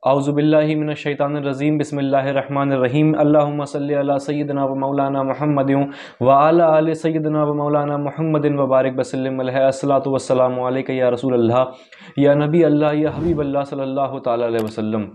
आउज़ुबिल्लाहि मिनश्शैतानिर्रजीम बिस्मिल्लाहिर्रहमानिर्रहीम अल्लाहुम्मा सल्लि अला सय्यिदिना व मौलाना मुहम्मदिन व अला आलि सय्यिदिना व मौलाना मुहम्मदिन व बारिक वसल्लिम अलैहि अस्सलातु वस्सलामु अलैका या रसूल अल्लाह या नबी अल्लाह या हबीब अल्लाह सल्लल्लाहु तआला अलैहि वसल्लम।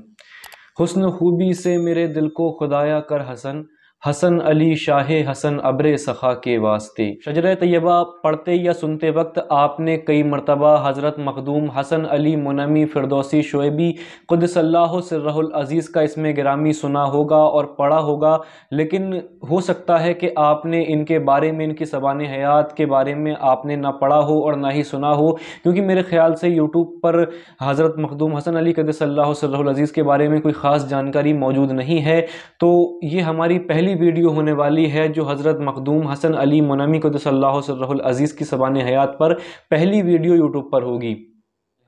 हुस्न खूबी से मेरे दिल को खुदाया कर हसन, हसन अली शाहे हसन अब्रे सखा के वास्ते। शजर तैयबा पढ़ते या सुनते वक्त आपने कई मरतबा हज़रत मखदूम हसन अली मुनमी फ़िरदौसी शोएबी क़ुद्दसल्लाहु सिर्रहुल अज़ीज़ का इसमें गिरामी सुना होगा और पढ़ा होगा, लेकिन हो सकता है कि आपने इनके बारे में, इनकी ज़बान हयात के बारे में आपने ना पढ़ा हो और ना ही सुना हो, क्योंकि मेरे ख़्याल से यूट्यूब पर हज़रत मखदूम हसन अली क़ुद्दसल्लाहु सिर्रहुल अज़ीज़ के बारे में कोई ख़ास जानकारी मौजूद नहीं है। तो ये हमारी पहली वीडियो होने वाली है जो हज़रत मखदूम हसन अली मुनमी क़ुद्दसल्लाहु सिर्रहुल अज़ीज़ की ज़बान हयात पर पहली वीडियो यूट्यूब पर होगी।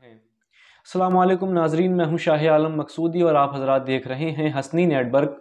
अस्सलामु अलैकुम नाज़रीन, मैं हूँ शाह आलम मकसूदी और आप हज़रात देख रहे हैं हसनी नेटवर्क।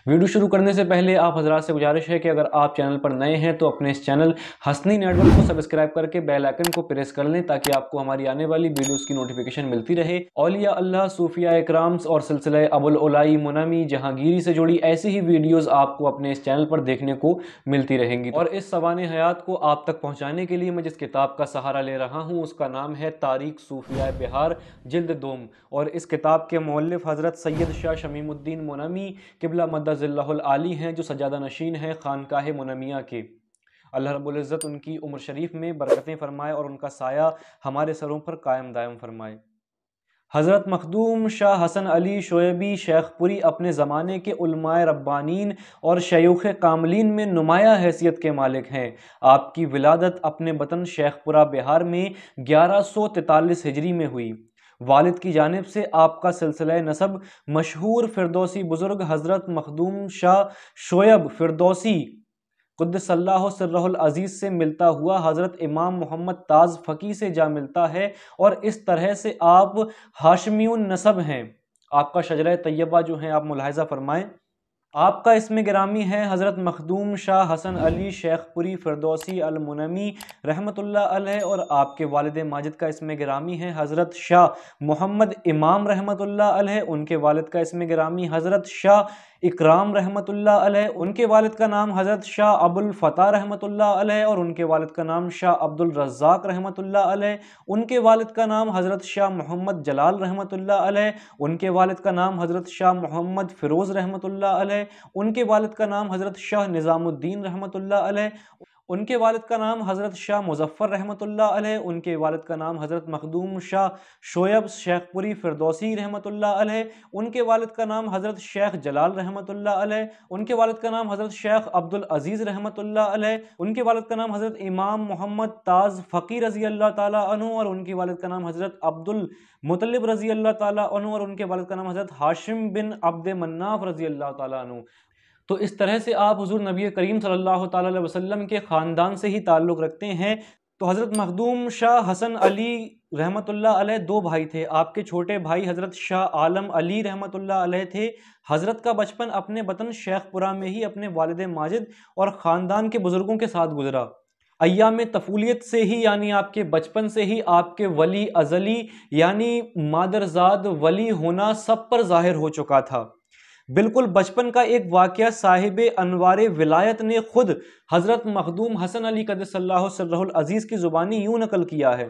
वीडियो शुरू करने से पहले आप हज़रात से गुजारिश है कि अगर आप चैनल पर नए हैं तो अपने इस चैनल हसनी नेटवर्क को सब्सक्राइब करके बेल आइकन को प्रेस कर लें ताकि आपको हमारी आने वाली वीडियोस की नोटिफिकेशन मिलती रहे। औलिया अल्लाह, सूफिया इकराम्स और सिलसिला अबुल उलाई मुनमी जहांगीरी से जुड़ी ऐसी ही वीडियोज़ आपको अपने इस चैनल पर देखने को मिलती रहेंगी। और इस ज़बान हयात को आप तक पहुँचाने के लिए मैं जिस किताब का सहारा ले रहा हूँ उसका नाम है तारीख सूफिया बिहार जिल्द दोम, और इस किताब के मौलिफ़ हज़रत सैयद शाह शमीमुद्दीन मुनमी क़िबला मद्दज़िल्लहुल आली हैं, जो सजादा नशीन हैं खानकाह मुनमिया के। अल्लाह रब्बुल इज़्ज़त उनकी उम्र शरीफ में बरकतें फरमाए और उनका साया हमारे सरों पर कायम दायम फरमाए। हज़रत मखदूम शाह हसन अली शोएबी शेखपुरी अपने ज़माने के उलमाए रब्बानीन और शयूख़ कामलीन में नुमाया हैसियत के मालिक हैं। आपकी विलादत अपने वतन शेखपुरा बिहार में 1143 हिजरी में हुई। वालिद की जानिब से आपका सिलसिला नसब मशहूर फ़िरदौसी बुज़ुर्ग हज़रत मखदूम शाह शोयब फ़िरदौसी क़ुद्दसल्लाहु सिर्रहुल अज़ीज़ से मिलता हुआ हज़रत इमाम मोहम्मद ताज़ फ़की से जा मिलता है, और इस तरह से आप हाशमियुन नसब हैं। आपका शजरा तैयबा जो है आप मुलाहिज़ा फ़रमाएँ। आपका इसमें गिरामी है हज़रत मखदूम शाह हसन अली शेखपुरी फ़िरदौसी अल मुनमी रहमतुल्लाह अलैह, और आपके वालिद माजिद का इसमें गिरामी है हज़रत शाह मोहम्मद इमाम रहमतुल्लाह अलैह। उनके वालिद का इसमें गिरामी हज़रत शाह इकराम रहमतुल्लाह अलैह। उनके वालिद का नाम हज़रत शाह अबुल फ़ता रहमतुल्लाह अलैह, और उनके वालिद का नाम शाह अब्दुल रज़्ज़ाक़ रहमतुल्लाह अलैह। उनके वालिद का नाम हज़रत शाह मोहम्मद जलाल रहमतुल्लाह अलैह। उनके वालिद का नाम हज़रत शाह मोहम्मद फ़िरोज़ रहमतुल्लाह अलैह। उनके वालिद का नाम हज़रत शाह निज़ामुद्दीन रहमतुल्लाह अलैह। उनके वालिद का नाम हज़रत शाह मुज़फ़्फ़र रहमतुल्लाह अलैह। उनके वालिद का नाम हज़रत मखदूम शाह शोयब शेखपुरी फ़िरदौसी रहमतुल्लाह अलैह। उनके वालिद का नाम हज़रत शेख जलाल रहमतुल्लाह अलैह। उनके वालिद का नाम हज़रत शेख अब्दुल अज़ीज़ रहमतुल्लाह अलैह। उनके वालिद का नाम हज़रत इमाम मोहम्मद ताज़ फ़की रज़ी अल्लाह ताला अन्हु, और उनके वालिद का नाम हज़रत अब्दुल मुत्तलिब रज़ी अल्लाह ताला अन्हु, और उनके वालिद का नाम हज़रत हाशिम बिन अब्द मन्नाफ़ रज़ी अल्लाह ताला अन्हु। तो इस तरह से आप हुज़ूर नबी करीम सल्लल्लाहु ताला अलैहि वसल्लम के ख़ानदान से ही ताल्लुक़ रखते हैं। तो हज़रत मखदूम शाह हसन अली रहमतुल्लाह अलैह दो भाई थे। आपके छोटे भाई हज़रत शाह आलम अली रहमतुल्लाह अलैह थे। हज़रत का बचपन अपने वतन शेखपुरा में ही अपने वालिद माजिद और ख़ानदान के बुज़ुर्गों के साथ गुजरा। अय्याम तफूलियत से ही, यानी आपके बचपन से ही आपके वली अज़ली यानी मादरजाद वली होना सब पर ज़ाहिर हो चुका था। बिल्कुल बचपन का एक वाक़या साहिबे अनवारे विलायत ने खुद हज़रत मखदूम हसन अली क़द्दसल्लाहु सिर्रहुल अज़ीज़ की ज़ुबानी यूँ नकल किया है।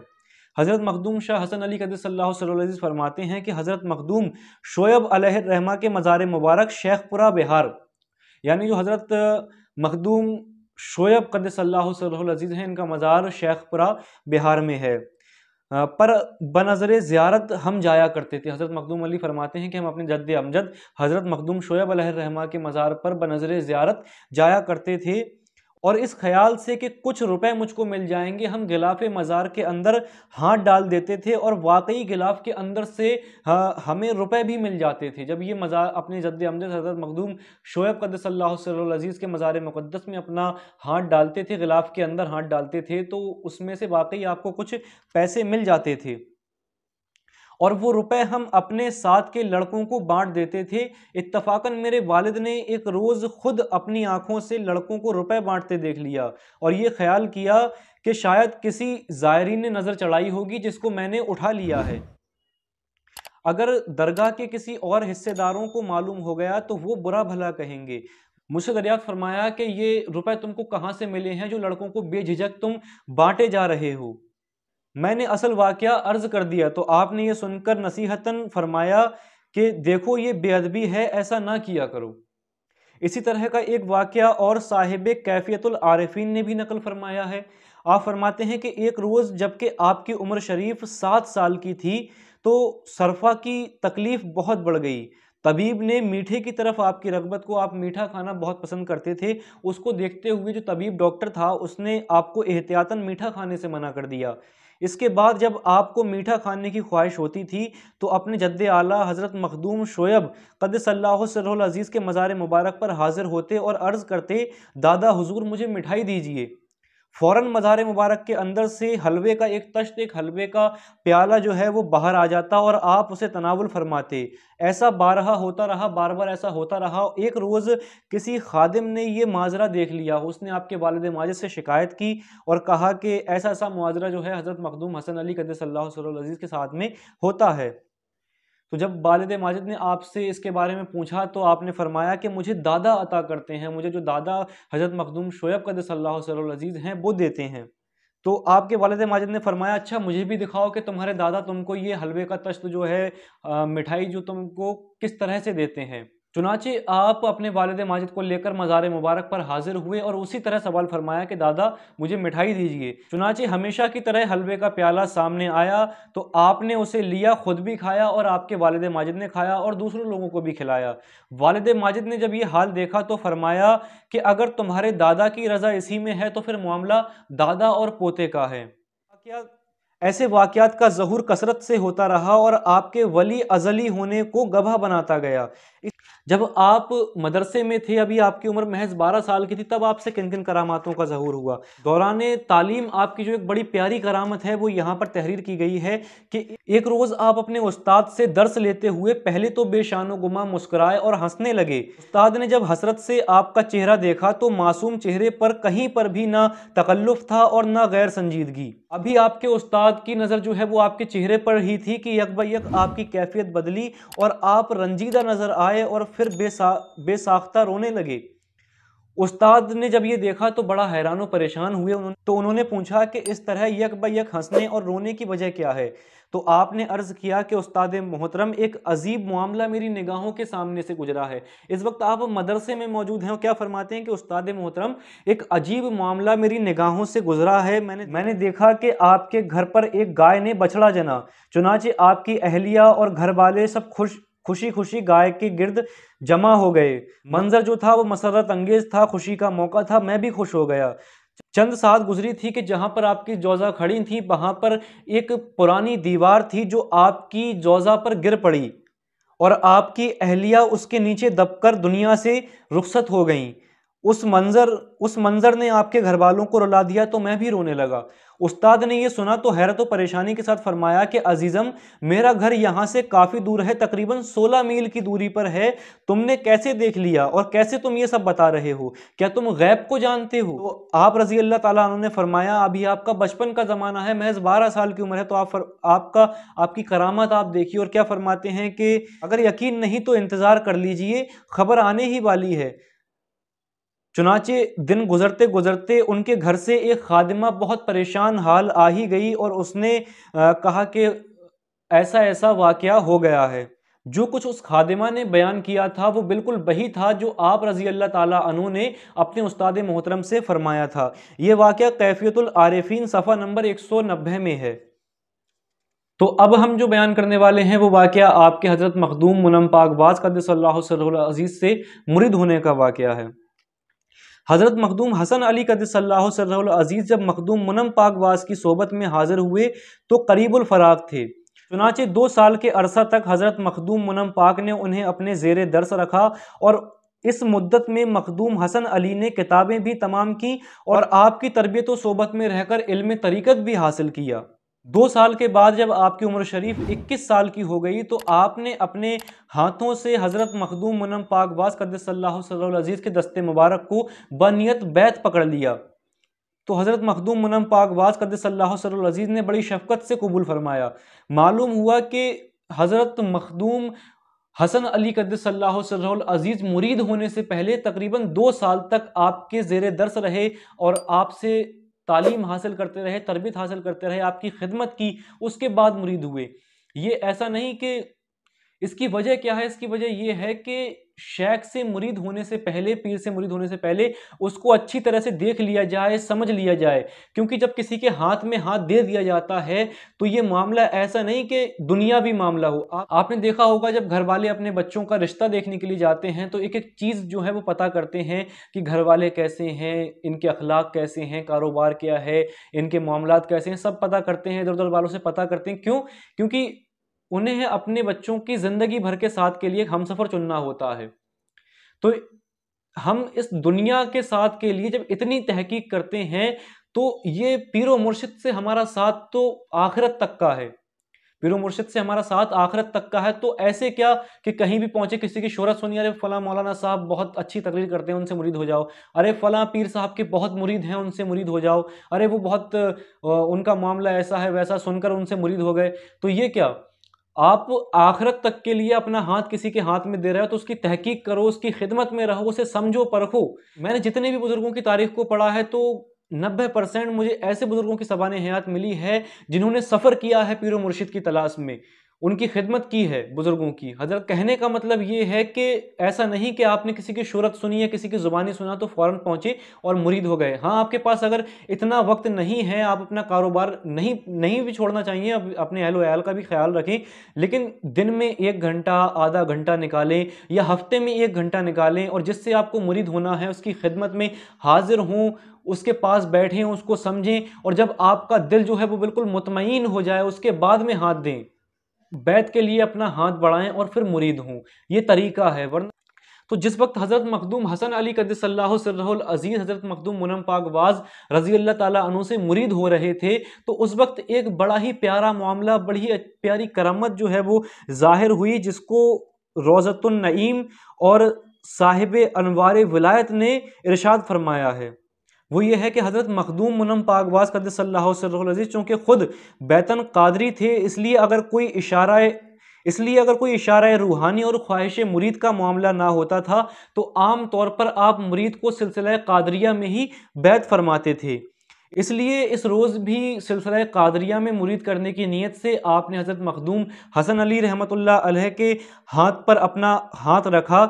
हज़रत मखदूम शाह हसन अली क़द्दसल्लाहु सिर्रहुल अज़ीज़ फरमाते हैं कि हज़रत मखदूम शोयब अलैहिर्रहमा के मज़ार मुबारक शेखपुरा बिहार, यानी जो हज़रत मखदूम शोयब क़द्दसल्लाहु सिर्रहुल अज़ीज़ हैं, इनका मज़ार शेखपुरा बिहार में है। पर बनज़र ज़ियारत हम जाया करते थे। हज़रत मखदूम अली फरमाते हैं कि हम अपने जद्द अमजद हज़रत मखदूम शोयब अलैहिर्रहमा के मज़ार पर बनज़र ज़ियारत जाया करते थे, और इस ख्याल से कि कुछ रुपए मुझको मिल जाएंगे हम गिलाफ़ मज़ार के अंदर हाथ डाल देते थे, और वाकई गिलाफ़ के अंदर से हमें रुपए भी मिल जाते थे। जब ये मज़ार अपने जद्द अमजद हज़रत मखदूम शोयब क़द्दसल्लाहु सिर्रुल अज़ीज़ के मज़ार मुक़द्दस में अपना हाथ डालते थे, गिलाफ़ के अंदर हाथ डालते थे, तो उसमें से वाकई आपको कुछ पैसे मिल जाते थे, और वो रुपए हम अपने साथ के लड़कों को बांट देते थे। इत्तफाकन मेरे वालिद ने एक रोज़ खुद अपनी आंखों से लड़कों को रुपए बांटते देख लिया, और ये ख्याल किया कि शायद किसी ज़ायरीन ने नज़र चढ़ाई होगी जिसको मैंने उठा लिया है। अगर दरगाह के किसी और हिस्सेदारों को मालूम हो गया तो वो बुरा भला कहेंगे। मुझसे दरियाफ्त फरमाया कि ये रुपए तुमको कहाँ से मिले हैं जो लड़कों को बेझिझक तुम बांटे जा रहे हो। मैंने असल वाकया अर्ज कर दिया तो आपने ये सुनकर नसीहतन फरमाया कि देखो ये बेअदबी है, ऐसा ना किया करो। इसी तरह का एक वाकया और साहिब कैफियतुल आरिफीन ने भी नकल फरमाया है। आप फरमाते हैं कि एक रोज़ जबकि आपकी उम्र शरीफ 7 साल की थी तो सरफा की तकलीफ़ बहुत बढ़ गई। तबीब ने मीठे की तरफ आपकी रगबत को, आप मीठा खाना बहुत पसंद करते थे, उसको देखते हुए जो तबीब डॉक्टर था उसने आपको एहतियातन मीठा खाने से मना कर दिया। इसके बाद जब आपको मीठा खाने की ख्वाहिश होती थी तो अपने जद्दे आला हज़रत मखदूम शोयब क़द्दसल्लाहु सिर्रुल अज़ीज़ के मज़ार मुबारक पर हाजिर होते और अर्ज़ करते, दादा हुजूर मुझे मिठाई दीजिए। फ़ौरन मज़ार मुबारक के अंदर से हलवे का एक तश्त, एक हलवे का प्याला जो है वो बाहर आ जाता और आप उसे तनावुल फरमाते। ऐसा बारहा होता रहा, बार बार ऐसा होता रहा। एक रोज़ किसी खादिम ने ये माजरा देख लिया, उसने आपके वालिद माजिद से शिकायत की और कहा कि ऐसा ऐसा मुआजरा जो है हज़रत मखदूम हसन अली क़द्दसल्लाहु सिर्रुल अज़ीज़ के साथ में होता है। तो जब वालिद माजिद ने आपसे इसके बारे में पूछा तो आपने फरमाया कि मुझे दादा अता करते हैं, मुझे जो दादा हज़रत मखदूम शोयब क़द्दसल्लाहु सिर्रुल अज़ीज़ हैं वो देते हैं। तो आपके वालिद माजिद ने फरमाया, अच्छा मुझे भी दिखाओ कि तुम्हारे दादा तुमको ये हलवे का तश्त जो है, मिठाई जो तुमको किस तरह से देते हैं। चुनाचे आप अपने वालिद माजिद को लेकर मज़ार मुबारक पर हाजिर हुए और उसी तरह सवाल फरमाया कि दादा मुझे मिठाई दीजिए। चुनाचे हमेशा की तरह हलवे का प्याला सामने आया तो आपने उसे लिया, खुद भी खाया और आपके वालिद माजिद ने खाया और दूसरों लोगों को भी खिलाया। वालिद माजिद ने जब ये हाल देखा तो फरमाया कि अगर तुम्हारे दादा की रज़ा इसी में है तो फिर मामला दादा और पोते का है। क्या ऐसे वाक़यात का ज़हूर कसरत से होता रहा और आपके वली अज़ली होने को गवाह बनाता गया। जब आप मदरसे में थे, अभी आपकी उम्र महज 12 साल की थी, तब आपसे किन किन करामातों का ज़हूर हुआ। दौरान तालीम आपकी जो एक बड़ी प्यारी करामत है वो यहाँ पर तहरीर की गई है कि एक रोज़ आप अपने उस्ताद से दर्स लेते हुए पहले तो बेशानो गुमा मुस्कुराए और हंसने लगे। उस्ताद ने जब हसरत से आपका चेहरा देखा तो मासूम चेहरे पर कहीं पर भी ना तकल्लुफ़ था और ना गैर संजीदगी। अभी आपके उस्ताद की नज़र जो है वो आपके चेहरे पर ही थी कि यक ब यक आपकी कैफियत बदली और आप रंजीदा नज़र आए और फिर बेसाख्ता रोने लगे। उस्ताद ने जब ये देखा तो बड़ा हैरान और परेशान हुए। उन्होंने पूछा कि इस तरह यक ब यक हंसने और रोने की वजह क्या है। तो आपने अर्ज़ किया कि उस्ताद मोहतरम, एक अजीब मामला मेरी निगाहों के सामने से गुजरा है। इस वक्त आप मदरसे में मौजूद हैं। क्या फरमाते हैं कि उस्ताद मोहतरम, एक अजीब मामला मेरी निगाहों से गुजरा है। मैंने देखा कि आपके घर पर एक गाय ने बछड़ा जना। चुनाचे आपकी अहलिया और घर वाले सब खुशी खुशी गाय के गिर्द जमा हो गए। मंजर जो था वो मसरत अंगेज था, खुशी का मौका था। मैं भी खुश हो गया। चंद साथ गुजरी थी कि जहां पर आपकी जौजा खड़ी थी वहां पर एक पुरानी दीवार थी जो आपकी जौजा पर गिर पड़ी और आपकी अहलिया उसके नीचे दबकर दुनिया से रुखसत हो गईं। उस मंजर ने आपके घर वालों को रुला दिया तो मैं भी रोने लगा। उस्ताद ने यह सुना तो हैरत और परेशानी के साथ फरमाया कि अजीजम, मेरा घर यहाँ से काफ़ी दूर है, तकरीबन 16 मील की दूरी पर है। तुमने कैसे देख लिया और कैसे तुम ये सब बता रहे हो? क्या तुम गैब को जानते हो? तो आप रजी अल्लाह ताला अन्हु ने फरमाया, अभी आपका बचपन का ज़माना है, महज 12 साल की उम्र है, तो आपकी करामत आप देखिए। और क्या फरमाते हैं कि अगर यकीन नहीं तो इंतज़ार कर लीजिए, खबर आने ही वाली है। चुनाचे दिन गुजरते गुजरते उनके घर से एक खादिमा बहुत परेशान हाल आ ही गई और उसने कहा कि ऐसा ऐसा वाकया हो गया है। जो कुछ उस खादिमा ने बयान किया था वो बिल्कुल वही था जो आप रजी अल्लाह ताला अन्हु ने अपने उस्ताद मोहतरम से फरमाया था। ये वाकया कैफियतुल आरिफीन सफ़ा नंबर 190 में है। तो अब हम जो बयान करने वाले हैं वो वाकया आपके हज़रत मखदूम मुनम पाकबाज क़द्दसल्लाहु सिर्रुल अज़ीज़ से मुरिद होने का वाकया है। हज़रत मखदूम हसन अली क़द्दसल्लाहु सिर्रुल अज़ीज़ जब मखदूम मुनम पाकबाज की सोबत में हाजिर हुए तो करीबुल फ़राग थे। चुनाचे 2 साल के अरसा तक हज़रत मखदूम मुनम पाक ने उन्हें अपने ज़ेरे दर्स रखा और इस मुद्दत में मखदूम हसन अली ने किताबें भी तमाम की और आपकी तरबियत व सोबत में रहकर इल्म तरीक़त भी हासिल किया। 2 साल के बाद जब आपकी उम्र शरीफ 21 साल की हो गई तो आपने अपने हाथों से हज़रत मखदूम मुनम पाकबाज क़द्दसल्लाहु सिर्रुल अज़ीज़ के दस्ते मुबारक को बनियत बैत पकड़ लिया। तो हज़रत मखदूम मुनम पाकबाज क़द्दसल्लाहु सिर्रुल अज़ीज़ ने बड़ी शफ़क़त से कबूल फरमाया। मालूम हुआ कि हज़रत मखदूम हसन अली क़द्दसल्लाहु सिर्रहुल अज़ीज़ मुरीद होने से पहले तकरीबन 2 साल तक आपके ज़ेरे दर्स रहे और आपसे तालीम हासिल करते रहे, तरबियत हासिल करते रहे, आपकी खिदमत की, उसके बाद मुरीद हुए। ये ऐसा नहीं कि इसकी वजह क्या है? इसकी वजह ये है कि शेख से मुरीद होने से पहले, पीर से मुरीद होने से पहले उसको अच्छी तरह से देख लिया जाए, समझ लिया जाए। क्योंकि जब किसी के हाथ में हाथ दे दिया जाता है तो ये मामला ऐसा नहीं कि दुनियावी मामला हो। आपने देखा होगा जब घर वाले अपने बच्चों का रिश्ता देखने के लिए जाते हैं तो एक-एक चीज़ जो है वो पता करते हैं कि घर वाले कैसे हैं, इनके अखलाक कैसे हैं, कारोबार क्या है, इनके मामलात कैसे हैं, सब पता करते हैं, इधर-उधर वालों से पता करते हैं। क्यों? क्योंकि उन्हें अपने बच्चों की ज़िंदगी भर के साथ के लिए एक हमसफ़र चुनना होता है। तो हम इस दुनिया के साथ के लिए जब इतनी तहकीक करते हैं, तो ये पीर व मुर्शिद से हमारा साथ तो आखिरत तक का है। पीर व मुर्शिद से हमारा साथ आखिरत तक का है, तो ऐसे क्या कि कहीं भी पहुँचे, किसी की शोहरत सुनी, अरे फलाँ मौलाना साहब बहुत अच्छी तकरीर करते हैं, उनसे मुरीद हो जाओ। अरे फलाँ पीर साहब के बहुत मुरीद हैं, उनसे मुरीद हो जाओ। अरे वो बहुत उनका मामला ऐसा है, वैसा, सुनकर उनसे मुरीद हो गए। तो ये क्या? आप आखिरत तक के लिए अपना हाथ किसी के हाथ में दे रहे हो तो उसकी तहकीक करो, उसकी खिदमत में रहो, उसे समझो, परखो। मैंने जितने भी बुजुर्गों की तारीख को पढ़ा है तो 90% मुझे ऐसे बुजुर्गों की ज़बान हयात मिली है जिन्होंने सफ़र किया है पीर व मुर्शिद की तलाश में, उनकी खिदमत की है बुजुर्गों की। हज़रत कहने का मतलब ये है कि ऐसा नहीं कि आपने किसी की शोहरत सुनी है, किसी की ज़ुबानी सुना तो फ़ौरन पहुँचे और मुरीद हो गए। हाँ, आपके पास अगर इतना वक्त नहीं है, आप अपना कारोबार नहीं नहीं भी छोड़ना चाहिए, अपने अहल व अयाल का भी ख्याल रखें, लेकिन दिन में 1 घंटा, आधा घंटा निकालें या हफ्ते में 1 घंटा निकालें और जिससे आपको मुरीद होना है उसकी खिदमत में हाज़िर हों, उसके पास बैठें, उसको समझें और जब आपका दिल जो है वो बिल्कुल मुतमईन हो जाए उसके बाद में हाथ दें। बैत के लिए अपना हाथ बढ़ाएं और फिर मुरीद हों, ये तरीका है। वरना तो जिस वक्त हज़रत मखदूम हसन अली क़द्दसल्लाहु सिर्रहुल अज़ीज़ हज़रत मखदूम मुनम पाकबाज़ रज़ी अल्लाह ताला अन्हु से मुरीद हो रहे थे, तो उस वक्त एक बड़ा ही प्यारा मामला, बड़ी ही प्यारी करामत जो है वो ज़ाहिर हुई, जिसको रोज़तुन नईम और साहिब अनवार विलायत ने इरशाद फरमाया है। वो ये है कि हज़रत मखदूम मुनम पाकबाज़ क़द्दसल्लाहु सिर्रहुल अज़ीज़ चूँकि ख़ुद बैतन क़ादरी थे, इसलिए अगर कोई इशारा रूहानी और ख्वाहिश मुरीद का मामला ना होता था तो आम तौर पर आप मुरीद को सिलसिला क़ादरिया में ही बैत फरमाते थे। इसलिए इस रोज़ भी सिलसिला क़ादरिया में मुरीद करने की नीयत से आपने हज़रत मखदूम हसन अली रहमतुल्लाह अलैह के हाथ पर अपना हाथ रखा।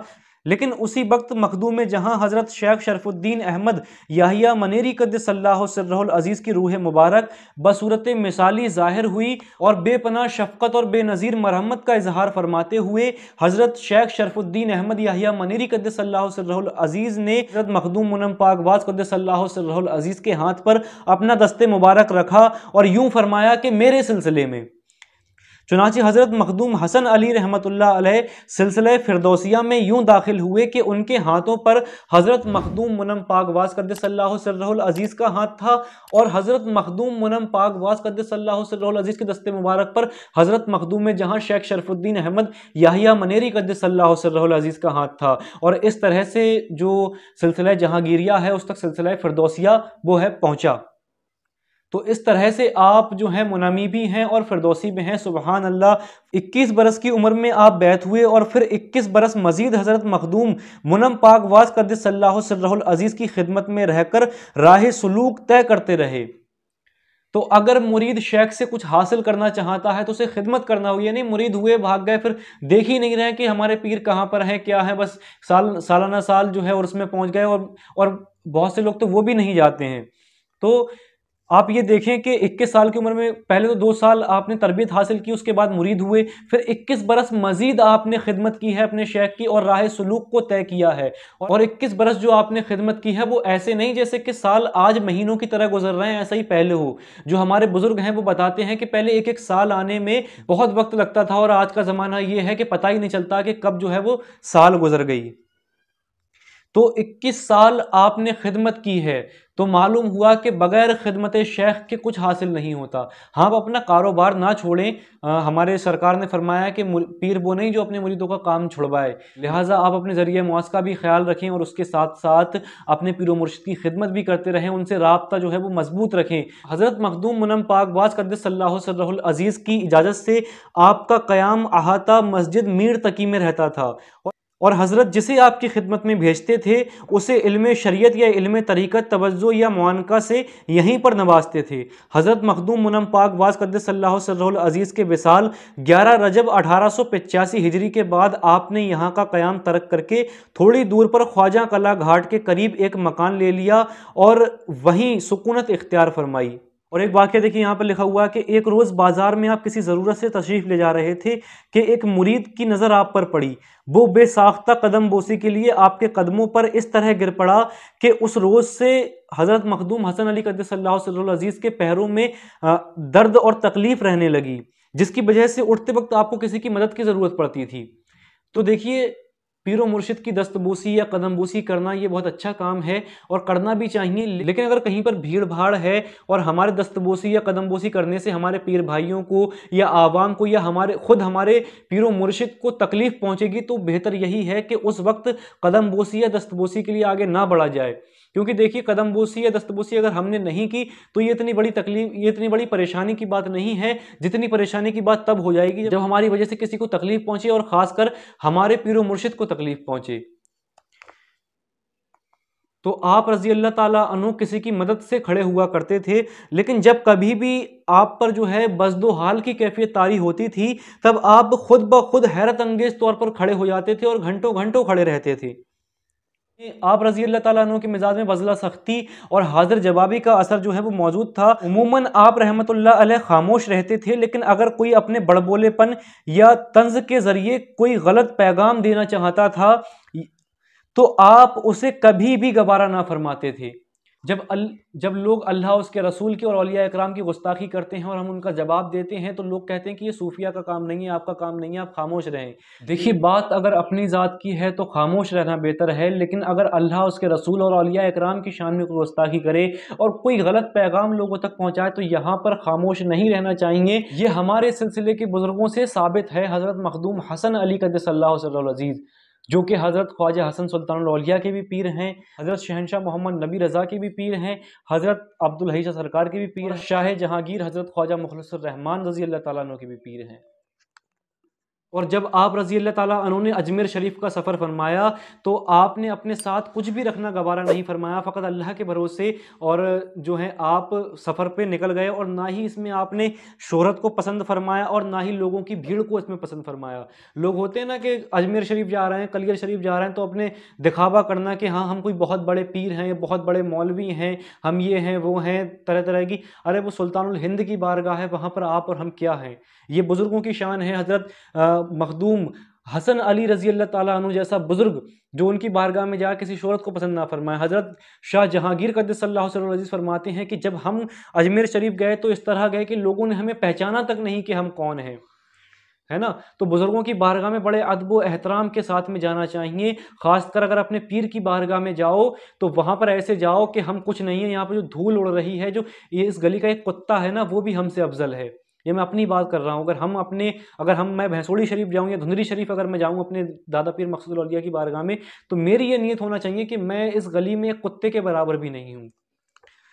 लेकिन उसी वक्त मखदूम में जहाँ हज़रत शेख शरफुद्दीन अहमद याहिया मनेरी क़द्दसल्लाहु सिर्रहुल अज़ीज़ की रूह मुबारक बसूरत मिसाली ज़ाहिर हुई और बेपनाह शफ़क़त और बेनज़ीर मरहमत का इजहार फरमाते हुए हज़रत शेख शरफुद्दीन अहमद याहिया मनेरी क़द्दसल्लाहु सिर्रहुल अज़ीज़ ने हज़रत मखदूम मुनम पाकबाज़ क़द्दसल्लाहु सिर्रहुल अज़ीज़ के हाथ पर अपना दस्ते मुबारक रखा और यूँ फरमाया कि मेरे सिलसिले में। चुनांचे हज़रत मखदूम हसन अली रहमतुल्लाह अलैह सिलसिले फ़िरदौसिया में यूँ दाखिल हुए कि उनके हाथों पर हज़रत मखदूम मुनम पाकबाज़ क़द्दसल्लाहु सिर्रहुल अज़ीज़ का हाथ था और हज़रत मखदूम मुनम पाकबाज़ क़द्दसल्लाहु सिर्रहुल अज़ीज़ के दस्ते मुबारक पर हज़रत मखदूम में जहाँ शेख शरफुद्दीन अहमद याहिया मनेरी क़द्दसल्लाहु सिर्रहुल अज़ीज़ का हाथ था। और इस तरह से जो सिलसिला जहांगीरिया है उस तक सिलसिला फ़िरदौसिया वो है पहुँचा। तो इस तरह से आप जो हैं मुनमी भी हैं और फिरदौसी में हैं। सुबहान अल्लाह, 21 बरस की उम्र में आप बैत हुए और फिर 21 बरस मजीद हज़रत मखदूम मुनम पाकबाज़ क़द्दसल्लाहु सिर्रहुल अज़ीज़ की खिदमत में रहकर राह सुलूक तय करते रहे। तो अगर मुरीद शेख से कुछ हासिल करना चाहता है तो उसे खिदमत करना हो, यानी मुरीद हुए भाग गए फिर देख ही नहीं रहे कि हमारे पीर कहाँ पर हैं, क्या है, बस सालाना साल जो है और उसमें पहुँच गए और बहुत से लोग तो वो भी नहीं जाते हैं। तो आप ये देखें कि 21 साल की उम्र में पहले तो 2 साल आपने तरबियत हासिल की, उसके बाद मुरीद हुए, फिर 21 बरस मजीद आपने खिदमत की है अपने शेख की और राह सुलूक को तय किया है। और 21 बरस जो आपने खिदमत की है वो ऐसे नहीं जैसे कि साल आज महीनों की तरह गुजर रहे हैं, ऐसा ही पहले हो। जो हमारे बुजुर्ग हैं वो बताते हैं कि पहले एक एक साल आने में बहुत वक्त लगता था और आज का ज़माना ये है कि पता ही नहीं चलता कि कब जो है वो साल गुजर गई। तो 21 साल आपने खिदमत की है, तो मालूम हुआ कि बगैर खिदमत शेख के कुछ हासिल नहीं होता। हाँ, आप अपना कारोबार ना छोड़ें। हमारे सरकार ने फरमाया कि पीर वो नहीं जो अपने मुरीदों का काम छुड़वाए, लिहाजा आप अपने ज़रिए मुआश का भी ख्याल रखें और उसके साथ साथ अपने पीर मुर्शिद की खिदमत भी करते रहें, उनसे राब्ता जो है वो मजबूत रखें। हज़रत मखदूम मुनम पाकबाज क़द्दसल्लाहु सिर्रहुल अज़ीज़ की इजाज़त से आपका क़याम अहाता मस्जिद मीर तकी में रहता था, और हज़रत जिसे आपकी खिदमत में भेजते थे उसे इल्म शरीयत या इल्म तरीक़त तवज्जो या मुआनका से यहीं पर नवाजते थे। हज़रत मखदूम मुनम पाकबाज क़द्दसल्लाहु सिर्रहुल अज़ीज़ के विसाल 11 रजब 1885 हिजरी के बाद आपने यहाँ का क़याम तर्क करके थोड़ी दूर पर ख्वाजा कला घाट के करीब एक मकान ले लिया और वहीं सुकूनत इख्तियार फरमाई। और एक वाक़या देखिए, यहाँ पर लिखा हुआ है कि एक रोज़ बाज़ार में आप किसी ज़रूरत से तशरीफ़ ले जा रहे थे कि एक मुरीद की नज़र आप पर पड़ी। वो बेसाख्ता कदम बोसी के लिए आपके कदमों पर इस तरह गिर पड़ा कि उस रोज़ से हज़रत मखदूम हसन अली क़द्दसल्लाहु सिर्रुल अज़ीज़ के पैरों में दर्द और तकलीफ़ रहने लगी, जिसकी वजह से उठते वक्त आपको किसी की मदद की ज़रूरत पड़ती थी। तो देखिए, पीरो मुर्शिद की दस्तबोसी या कदमबोसी करना ये बहुत अच्छा काम है और करना भी चाहिए, लेकिन अगर कहीं पर भीड़ भाड़ है और हमारे दस्तबोसी या कदमबोसी करने से हमारे पीर भाइयों को या आवाम को या हमारे पीरो मुर्शिद को तकलीफ़ पहुंचेगी, तो बेहतर यही है कि उस वक्त कदमबोसी या दस्तबोसी के लिए आगे ना बढ़ा जाए। क्योंकि देखिए, कदमबोसी या दस्तबोसी अगर हमने नहीं की तो ये इतनी बड़ी तकलीफ, ये इतनी बड़ी परेशानी की बात नहीं है, जितनी परेशानी की बात तब हो जाएगी जब हमारी वजह से किसी को तकलीफ पहुंचे और खासकर हमारे पीरो मुर्शिद को तकलीफ पहुंचे। तो आप रजी अल्लाह ताला अन्हु किसी की मदद से खड़े हुआ करते थे, लेकिन जब कभी भी आप पर जो है बज़्दो हाल की कैफियत तारी होती थी, तब आप खुद ब खुद हैरत अंगेज तौर पर खड़े हो जाते थे और घंटों घंटों खड़े रहते थे। आप रजी अल्लाह ताला अन्हु के मिजाज में बज़ला सख्ती और हाजिर जवाबी का असर जो है वो मौजूद था। उमूमन आप रहमतुल्लाह अलैह खामोश रहते थे, लेकिन अगर कोई अपने बड़बोलेपन या तंज के जरिए कोई गलत पैगाम देना चाहता था तो आप उसे कभी भी गवारा ना फरमाते थे। जब लोग अल्लाह उसके रसूल की और औलिया इकराम की गुस्ताखी करते हैं और हम उनका जवाब देते हैं तो लोग कहते हैं कि ये सूफिया का काम नहीं है, आपका काम नहीं है, आप खामोश रहें। देखिए, बात अगर अपनी ज़ात की है तो खामोश रहना बेहतर है, लेकिन अगर अल्लाह उसके रसूल और औलिया इकराम की शान में गुस्ताखी करे और कोई गलत पैगाम लोगों तक पहुँचाए तो यहाँ पर खामोश नहीं रहना चाहिए। ये हमारे सिलसिले के बुज़ुर्गों से साबित है। हज़रत मखदूम हसन अली क़द्दसल्लाहु सिर्रुल अज़ीज़, जो कि हज़रत ख्वाजा हसन सुल्तानुल औलिया के भी पीर हैं, हज़रत शहनशाह मोहम्मद नबी रज़ा के भी पीर हैं, हज़रत अब्दुल हई शाह सरकार के भी पीर, शाह जहांगीर हज़रत ख्वाजा मुखलिसुर रहमान रज़ी अल्लाह ताला अन्हु के भी पीर हैं। और जब आप रज़ी अल्लाह ताला अन्हु ने अजमेर शरीफ का सफ़र फरमाया तो आपने अपने साथ कुछ भी रखना गवारा नहीं फरमाया, फ़कत अल्लाह के भरोसे और जो है आप सफ़र पे निकल गए, और ना ही इसमें आपने शोहरत को पसंद फरमाया और ना ही लोगों की भीड़ को इसमें पसंद फरमाया। लोग होते हैं ना कि अजमेर शरीफ जा रहे हैं, कलियर शरीफ जा रहे हैं, तो अपने दिखावा करना कि हाँ हम कोई बहुत बड़े पीर हैं, बहुत बड़े मौलवी हैं, हम ये हैं वो हैं, तरह तरह की। अरे वो सुल्तानुल हिंद की बारगाह है, वहाँ पर आप और हम क्या हैं। ये बुज़ुर्गों की शान है। हज़रत मखदूम हसन अली रज़ी अल्लाह ताला अन्हु जैसा बुज़ुर्ग जो उनकी बारगाह में जा किसी शोहरत को पसंद ना फरमाए। हज़रत शाह जहांगीर क़द्दसल्लाहु सिर्रुल अज़ीज़ फरमाते हैं कि जब हम अजमेर शरीफ गए तो इस तरह गए कि लोगों ने हमें पहचाना तक नहीं कि हम कौन हैं, है ना। तो बुज़ुर्गों की बारगाह में बड़े अदब व एहतराम के साथ में जाना चाहिए। ख़ासकर अगर अपने पीर की बारगाह में जाओ तो वहाँ पर ऐसे जाओ कि हम कुछ नहीं है, यहाँ पर जो धूल उड़ रही है, जो ये इस गली का एक कुत्ता है ना, वो भी हमसे अफजल है। ये मैं अपनी बात कर रहा हूँ। मैं भैंसोड़ी शरीफ जाऊँ या धुंधरी शरीफ अगर मैं जाऊँ अपने दादा पीर मकसूदुल औलिया की बारगाह में, तो मेरी ये नीयत होना चाहिए कि मैं इस गली में एक कुत्ते के बराबर भी नहीं हूँ।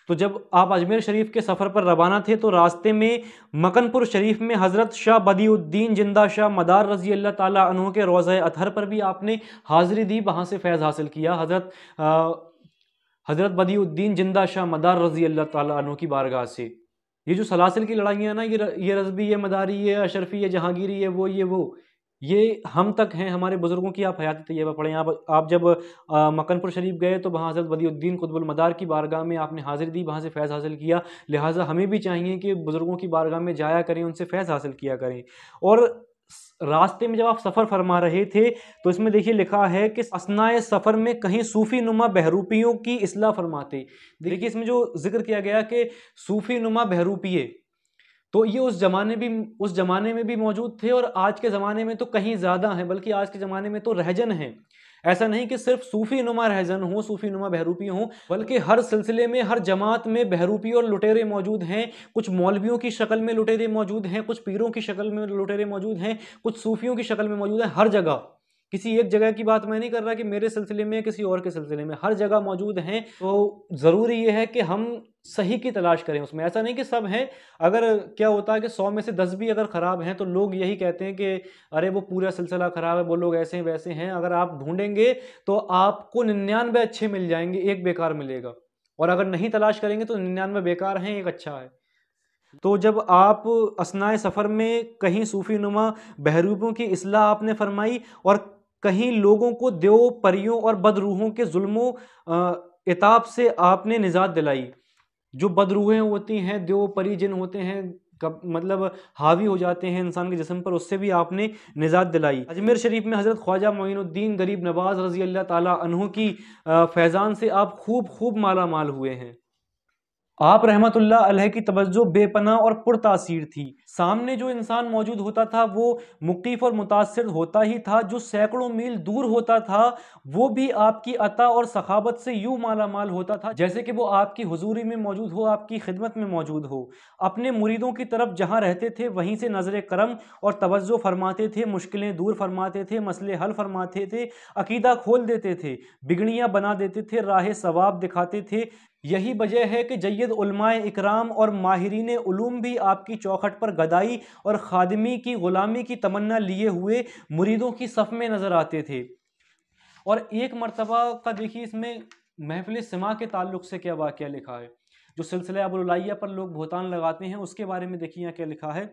तो जब आप अजमेर शरीफ के सफ़र पर रवाना थे तो रास्ते में मकनपुर शरीफ में हज़रत शाह बदियुद्दीन जिंदा शाह मदार रज़ी अल्लाह ताला अन्हु के रोज़ा अतहर पर भी आपने हाज़िरी दी, वहाँ से फैज़ हासिल किया। हज़रत बदियुद्दीन जिंदा शाह मदार रज़ी अल्लाह ताला अन्हु की बारगाह से। ये जो सलासिल की लड़ाइयाँ ना, ये रज़बी, ये मदारी, ये अशरफी, ये जहांगीरी, ये हम तक हैं। हमारे बुज़ुर्गों की आप हयात तैयबा पढ़ें। आप जब मकनपुर शरीफ गए तो वहाँ हज़रत बदियुद्दीन कुतुबुल मदार की बारगाह में आपने हाज़िरी दी, वहाँ से फैज़ हासिल किया। लिहाजा हमें भी चाहिए कि बुज़ुर्गों की बारगाह में जाया करें, उनसे फैज़ हासिल किया करें। और रास्ते में जब आप सफ़र फरमा रहे थे तो इसमें देखिए लिखा है कि असनाए सफ़र में कहीं सूफ़ी नुमा बहरूपियों की इस्लाह फरमाते। देखिए इसमें जो जिक्र किया गया कि सूफ़ी नुमा बहरूपिये, तो ये उस ज़माने में भी मौजूद थे और आज के ज़माने में तो कहीं ज़्यादा हैं, बल्कि आज के ज़माने में तो रहजन हैं। ऐसा नहीं कि सिर्फ सूफी नुमा रहजन हो, सूफी नुमा बहरूपी हों, बल्कि हर सिलसिले में, हर जमात में बहरूपी और लुटेरे मौजूद हैं। कुछ मौलवियों की शक्ल में लुटेरे मौजूद हैं, कुछ पीरों की शक्ल में लुटेरे मौजूद हैं, कुछ सूफियों की शक्ल में मौजूद हैं। हर जगह, किसी एक जगह की बात मैं नहीं कर रहा कि मेरे सिलसिले में, किसी और के सिलसिले में, हर जगह मौजूद हैं। तो ज़रूरी ये है कि हम सही की तलाश करें उसमें। ऐसा नहीं कि सब हैं। अगर क्या होता है कि 100 में से 10 भी अगर ख़राब हैं तो लोग यही कहते हैं कि अरे वो पूरा सिलसिला ख़राब है, वो लोग ऐसे हैं वैसे हैं। अगर आप ढूंढेंगे तो आपको 99 अच्छे मिल जाएंगे, एक बेकार मिलेगा। और अगर नहीं तलाश करेंगे तो 99 बेकार हैं, एक अच्छा है। तो जब आप असनाए सफ़र में कहीं सूफी नुमा बहरूपियों की इस्लाह आपने फरमाई और कहीं लोगों को देव परियों और बदरूहों के जुल्मों इताब से आपने निजात दिलाई। जो बदरूहें होती हैं, देव परी जिन होते हैं, कब मतलब हावी हो जाते हैं इंसान के जिस्म पर, उससे भी आपने निजात दिलाई। अजमेर शरीफ में हज़रत ख्वाजा मोइनुद्दीन गरीब नवाज रज़ी अल्लाह ताला अन्हु की फैज़ान से आप खूब खूब माला माल हुए हैं। आप रहमतुल्लाह अलैह की तवज्जो बेपनाह और पुरतासीर थी। सामने जो इंसान मौजूद होता था वो मुकीफ और मुतासिर होता ही था। जो सैकड़ों मील दूर होता था वो भी आपकी अता और सखावत से यूं माला माल होता था जैसे कि वो आपकी हुजूरी में मौजूद हो, आपकी खिदमत में मौजूद हो। अपने मुरीदों की तरफ जहाँ रहते थे वहीं से नजर करम और तवज्जो फरमाते थे, मुश्किलें दूर फरमाते थे, मसले हल फरमाते थे, अकीदा खोल देते थे, बिगड़ियाँ बना देते थे, राह सवाब दिखाते थे। यही वजह है कि जय्यद उलमाए इकराम और माहिरीन उलूम भी आपकी चौखट पर गदाई और खादिमी की गुलामी की तमन्ना लिए हुए मुरीदों की सफ़ में नज़र आते थे। और एक मरतबा का देखिए इसमें महफिल सिमा के ताल्लुक से क्या वाक़या लिखा है। जो सिलसिला अबुल उलाइया पर लोग बहुतान लगाते हैं उसके बारे में देखिए यहाँ क्या लिखा है।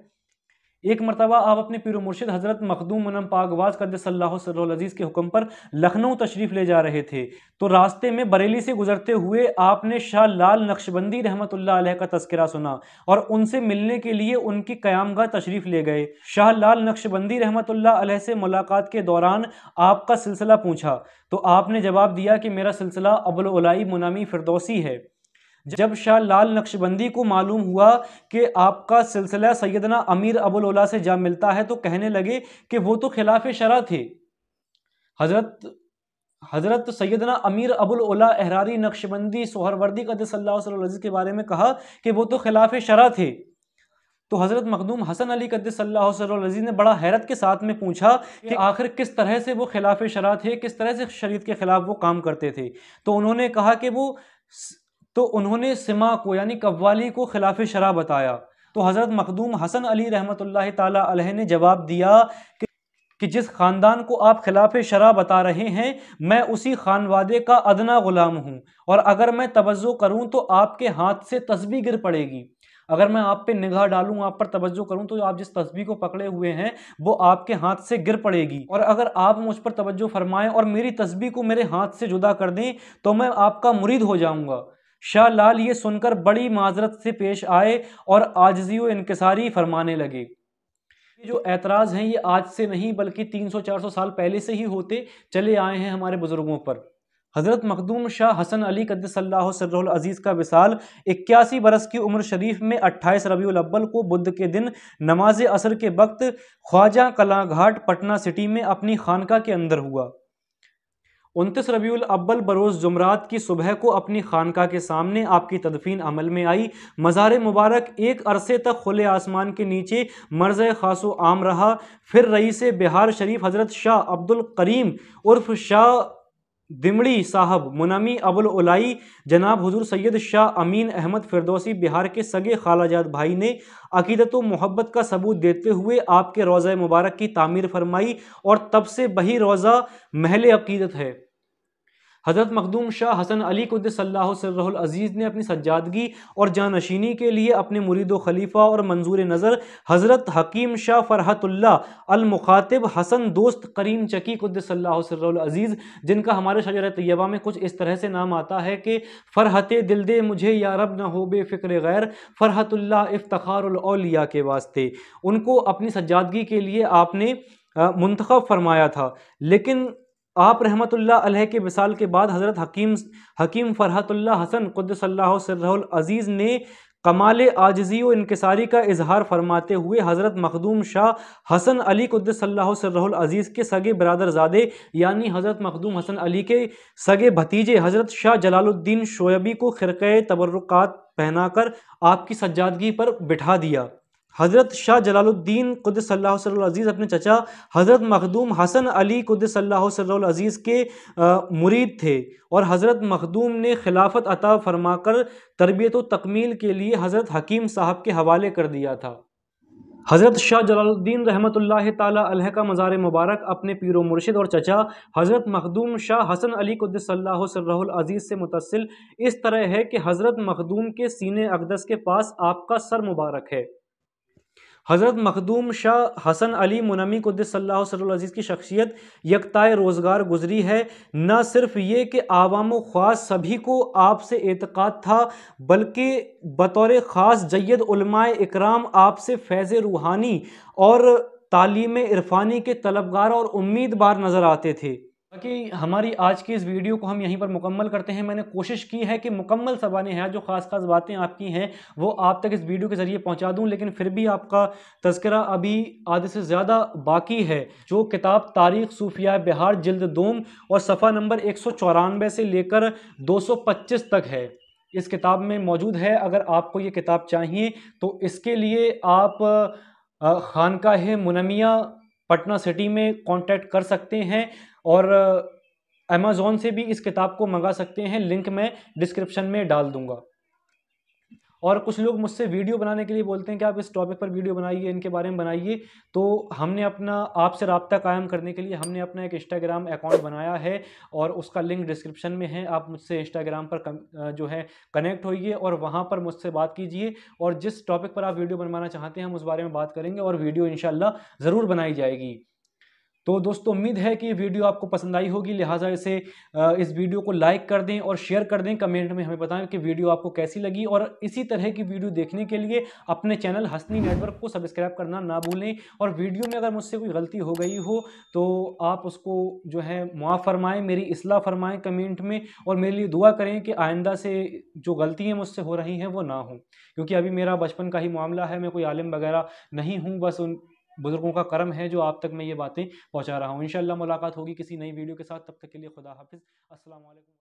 एक मरतबा आप अपने पीर मुर्शिद हज़रत मखदूम मुनम पाकवाज क़द्दसल्लाहु सिर्रहुल अज़ीज़ के हुक्म पर लखनऊ तशरीफ़ ले जा रहे थे तो रास्ते में बरेली से गुजरते हुए आपने शाह लाल नक्शबंदी रहमतुल्लाह अलैह का तज़किरा सुना और उनसे मिलने के लिए उनकी क़यामगाह तशरीफ़ ले गए। शाह लाल नक्शबंदी रहमतुल्लाह अलैह से मुलाकात के दौरान आपका सिलसिला पूछा तो आपने जवाब दिया कि मेरा सिलसिला अबुल उलाई मुनामी फिरदौसी है। जब शाह लाल नक्शबंदी को मालूम हुआ कि आपका सिलसिला सैयदना अमीर अबुल उला से जा मिलता है तो कहने लगे कि वो तो खिलाफ शरा थे। हजरत सैयदना अमीर अबुल उला अहरारी नक्शबंदी सोहरवर्दी क़द्दसल्लाहु सिर्रहुल अज़ीज़ के बारे में कहा कि वो तो खिलाफ शरा थे। तो हज़रत मखदूम हसन अली क़द्दसल्लाहु सिर्रहुल अज़ीज़ ने बड़ा हैरत के साथ में पूछा कि आखिर किस तरह से वो खिलाफ शरा थे, किस तरह से शरीयत के खिलाफ वो काम करते थे। तो उन्होंने कहा कि उन्होंने सिमा को यानी कव्वाली को खिलाफ शरा बताया। तो हज़रत मखदूम हसन अली रहमतुल्लाह ताला अलैह ने जवाब दिया कि जिस ख़ानदान को आप खिलाफ शरा बता रहे हैं मैं उसी खानवादे का अदना ग़ुलाम हूँ और अगर मैं तवज्जो करूँ तो आपके हाथ से तस्बीह गिर पड़ेगी। अगर मैं आप पे निगाह डालूं, आप पर तवज्जो करूं तो आप जिस तस्बीह को पकड़े हुए हैं वो आपके हाथ से गिर पड़ेगी। और अगर आप मुझ पर तवज्जो फरमाएं और मेरी तस्बीह को मेरे हाथ से जुदा कर दें तो मैं आपका मुरीद हो जाऊंगा। शाह लाल ये सुनकर बड़ी माजरत से पेश आए और आजिज़ी व इनकिसारी फरमाने लगे। ये जो एतराज़ हैं ये आज से नहीं बल्कि 300-400 साल पहले से ही होते चले आए हैं हमारे बुजुर्गों पर। हज़रत मखदूम शाह हसन अली क़द्दसल्लाहु सिर्रहुल अज़ीज़ का विसाल 81 बरस की उम्र शरीफ में 28 रबीउल अव्वल को बुध के दिन नमाज असर के वक्त ख्वाजा कलां घाट पटना सिटी में अपनी खानका के अंदर हुआ। 29 रबीउल अव्वल बरोज़ जुमरात की सुबह को अपनी खानका के सामने आपकी तदफीन अमल में आई। मज़ार मुबारक एक अरसे तक खुले आसमान के नीचे मर्ज़ खासो आम रहा। फिर रईस बिहार शरीफ हज़रत शाह अब्दुल करीम उर्फ शाह दिमड़ी साहब मुनामी अबुल उलाई जनाब हुजूर सैयद शाह अमीन अहमद फिरदौसी बिहार के सगे खालाजाद भाई ने अकीदत व मोहब्बत का सबूत देते हुए आपके रोज़ा मुबारक की तामीर फरमाई और तब से वही रोज़ा महल अकीदत है। हज़रत मखदूम शाह हसन अली क़ुद्दसल्लाहु सिर्रहुल अज़ीज़ ने अपनी सज्जादगी और जानशीनी के लिए अपने मुरीद व खलीफा और मंजूर नज़र हज़रत हकीम शाह फ़रहतुल्लाह अल मुखातिब हसन दोस्त करीम चकी क़ुद्दसल्लाहु सिर्रहुल अज़ीज़, जिनका हमारे शजर तैयबा में कुछ इस तरह से नाम आता है कि फ़रहते दिल दे मुझे या रब न हो बेफ़िक्र गैर, फ़रहतुल्लाह इफ्तिखारुल औलिया के वास्ते, उनको अपनी सज्जादगी के लिए आपने मुंतखब फरमाया था। लेकिन आप रहमतुल्लाह अलैह के विसाल के बाद हज़रत हकीम फ़रहतुल्लाह हसन क़ुद्दसल्लाहु सिर्रहुल अज़ीज़ ने कमाल आजिज़ी व इनकिसारी का इजहार फरमाते हुए हज़रत मखदूम शाह हसन अली क़ुद्दसल्लाहु सिर्रहुल अज़ीज़ के सगे बरादरज़ादे यानी हज़रत मखदूम हसन अली के सगे भतीजे हज़रत शाह जलालुद्दीन शोयबी को खिरक़े तबर्रुकात पहनाकर आपकी सज्जादगी पर बिठा दिया। हज़रत शाह जलालुद्दीन क़ुद्दसल्लाहु सिर्रुल अज़ीज़ अपने चचा हज़रत मखदूम हसन अली क़ुद्दसल्लाहु सिर्रुल अज़ीज़ के मुरीद थे और हज़रत मखदूम ने खिलाफत अता फरमाकर तरबियत व तकमील के लिए हज़रत हकीम साहब के हवाले कर दिया था। हज़रत शाह जलालुद्दीन रहमतुल्लाहि ताला अलैह का मज़ार मुबारक अपने पीरो मुर्शिद और चचा हज़रत मखदूम शाह हसन अली क़ुद्दसल्लाहु सिर्रुल अज़ीज़ से मुतसिल इस तरह है कि हज़रत मखदूम के सीने अक़दस के पास आपका सर मुबारक है। हज़रत मखदूम शाह हसन अली मुनम्मी क़ुद्दसल्लाहु सिर्रुल अज़ीज़ की शख्सियत यकताए रोज़गार गुज़री है। न सिर्फ ये कि आवाम व ख़ास सभी को आपसे एतक़ाद था बल्कि बतौर ख़ास जय्यद उलमाए इकराम आपसे फ़ैज़ रूहानी और तालीम इरफ़ानी के तलबगार और उम्मीदवार नज़र आते थे। बाकी हमारी आज की इस वीडियो को हम यहीं पर मुकम्मल करते हैं। मैंने कोशिश की है कि मुकम्मल सवाने हैं जो ख़ास बातें आपकी हैं वो आप तक इस वीडियो के ज़रिए पहुंचा दूं, लेकिन फिर भी आपका तज़किरा अभी आधे से ज़्यादा बाकी है। जो किताब तारीख़ सूफिया बिहार जिल्द दोम और सफ़ा नंबर 194 से लेकर 225 तक है, इस किताब में मौजूद है। अगर आपको ये किताब चाहिए तो इसके लिए आप खानकाह मुनम्मिया पटना सिटी में कांटेक्ट कर सकते हैं और अमेज़ॉन से भी इस किताब को मंगा सकते हैं। लिंक मैं डिस्क्रिप्शन में डाल दूंगा। और कुछ लोग मुझसे वीडियो बनाने के लिए बोलते हैं कि आप इस टॉपिक पर वीडियो बनाइए, इनके बारे में बनाइए। तो हमने अपना आपसे रब्ता कायम करने के लिए हमने अपना एक इंस्टाग्राम अकाउंट बनाया है और उसका लिंक डिस्क्रिप्शन में है। आप मुझसे इंस्टाग्राम पर जो है कनेक्ट होइए और वहाँ पर मुझसे बात कीजिए और जिस टॉपिक पर आप वीडियो बनवाना चाहते हैं हम उस बारे में बात करेंगे और वीडियो इंशाल्लाह ज़रूर बनाई जाएगी। तो दोस्तों उम्मीद है कि ये वीडियो आपको पसंद आई होगी, लिहाजा इस वीडियो को लाइक कर दें और शेयर कर दें। कमेंट में हमें बताएं कि वीडियो आपको कैसी लगी और इसी तरह की वीडियो देखने के लिए अपने चैनल हसनी नेटवर्क को सब्सक्राइब करना ना भूलें। और वीडियो में अगर मुझसे कोई गलती हो गई हो तो आप उसको जो है मुआफ़ फरमाएँ, मेरी इस्लाह फरमाएँ कमेंट में और मेरे लिए दुआ करें कि आइंदा से जो गलतियाँ मुझसे हो रही हैं वो ना हों, क्योंकि अभी मेरा बचपन का ही मामला है। मैं कोई आलिम वगैरह नहीं हूँ, बस उन बुजुर्गों का करम है जो आप तक मैं ये बातें पहुंचा रहा हूँ। इंशाल्लाह मुलाकात होगी किसी नई वीडियो के साथ, तब तक के लिए खुदा हाफिज़। अस्सलाम वालेकुम।